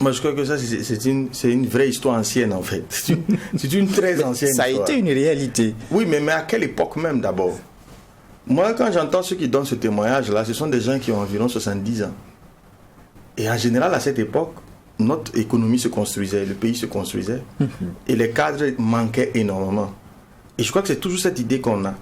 Moi, je crois que ça, c'est une vraie histoire ancienne, en fait. C'est une très ancienne histoire. Ça a été une réalité. Oui, mais à quelle époque même, d'abord? Moi, quand j'entends ceux qui donnent ce témoignage-là, ce sont des gens qui ont environ 70 ans. Et en général, à cette époque, notre économie se construisait, le pays se construisait, et les cadres manquaient énormément. Et je crois que c'est toujours cette idée qu'on a.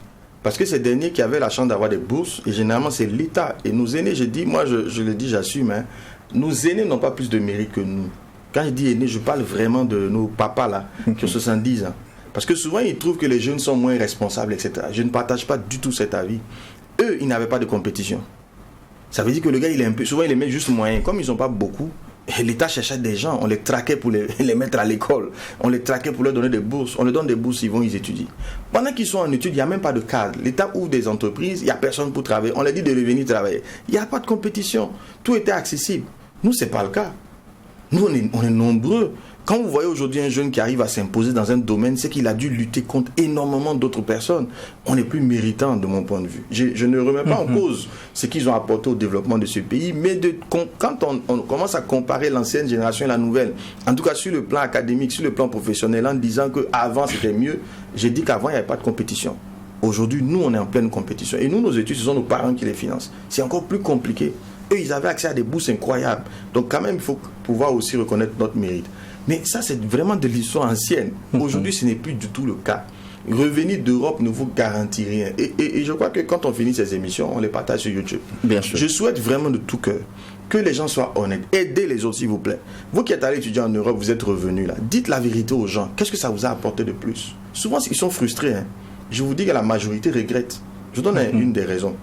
Parce que ces derniers qui avaient la chance d'avoir des bourses, et généralement c'est l'État. Et nos aînés, je dis, moi je le dis, j'assume, hein, nos aînés n'ont pas plus de mérite que nous. Quand je dis aînés, je parle vraiment de nos papas là, qui ont 70 ans. Parce que souvent ils trouvent que les jeunes sont moins responsables, etc. Je ne partage pas du tout cet avis. Eux, ils n'avaient pas de compétition. Ça veut dire que le gars, il est un peu, souvent il les met juste moyen. Comme ils n'ont pas beaucoup, l'État cherchait des gens, on les traquait pour les mettre à l'école, on les traquait pour leur donner des bourses, on leur donne des bourses, ils étudient. Pendant qu'ils sont en études, il n'y a même pas de cadre. L'État ouvre des entreprises, il n'y a personne pour travailler, on leur dit de revenir travailler. Il n'y a pas de compétition, tout était accessible. Nous, ce n'est pas le cas. Nous, on est nombreux. Quand vous voyez aujourd'hui un jeune qui arrive à s'imposer dans un domaine, c'est qu'il a dû lutter contre énormément d'autres personnes. On n'est plus méritant de mon point de vue. Je ne remets pas en cause ce qu'ils ont apporté au développement de ce pays, mais quand on commence à comparer l'ancienne génération et la nouvelle, en tout cas sur le plan académique, sur le plan professionnel, en disant qu'avant c'était mieux, j'ai dit qu'avant il n'y avait pas de compétition. Aujourd'hui, nous, on est en pleine compétition. Et nous, nos études, ce sont nos parents qui les financent. C'est encore plus compliqué. Eux, ils avaient accès à des bourses incroyables. Donc quand même, il faut pouvoir aussi reconnaître notre mérite. Mais ça, c'est vraiment de l'histoire ancienne. Aujourd'hui, ce n'est plus du tout le cas. Revenir d'Europe ne vous garantit rien. Et je crois que quand on finit ces émissions, on les partage sur YouTube. Bien sûr. Je souhaite vraiment de tout cœur que les gens soient honnêtes. Aidez les autres, s'il vous plaît. Vous qui êtes allé étudier en Europe, vous êtes revenus là. Dites la vérité aux gens. Qu'est-ce que ça vous a apporté de plus? Souvent, ils sont frustrés. Hein. Je vous dis que la majorité regrette. Je vous donne une des raisons.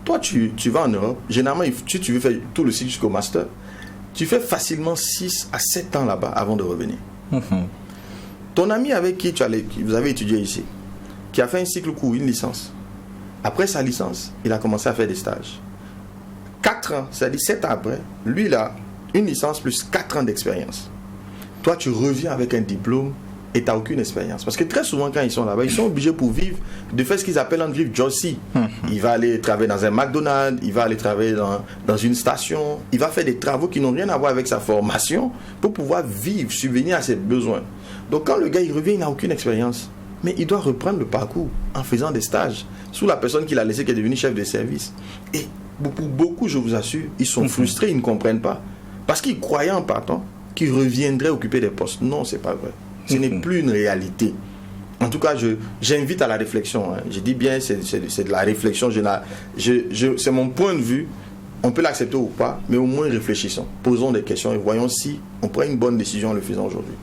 Toi, tu vas en Europe. Généralement, si tu veux faire tout le cycle jusqu'au master, tu fais facilement 6 à 7 ans là-bas avant de revenir. Ton ami avec qui vous avez étudié ici, qui a fait un cycle court, une licence, après sa licence, il a commencé à faire des stages. 4 ans, c'est-à-dire 7 ans après, lui, il a une licence plus 4 ans d'expérience. Toi, tu reviens avec un diplôme et tu n'as aucune expérience. Parce que très souvent, quand ils sont là-bas, ils sont obligés pour vivre de faire ce qu'ils appellent en vivre Josie. Il va aller travailler dans un McDonald's, il va aller travailler dans une station, il va faire des travaux qui n'ont rien à voir avec sa formation pour pouvoir vivre, subvenir à ses besoins. Donc quand le gars il revient, il n'a aucune expérience. Mais il doit reprendre le parcours en faisant des stages sous la personne qu'il a laissée, qui est devenue chef de service. Et pour beaucoup, je vous assure, ils sont frustrés, ils ne comprennent pas. Parce qu'ils croyaient en partant qu'ils reviendraient occuper des postes. Non, ce n'est pas vrai. Ce n'est plus une réalité. En tout cas, j'invite à la réflexion. Hein. Je dis bien, c'est de la réflexion. C'est mon point de vue. On peut l'accepter ou pas, mais au moins réfléchissons. Posons des questions et voyons si on prend une bonne décision en le faisant aujourd'hui.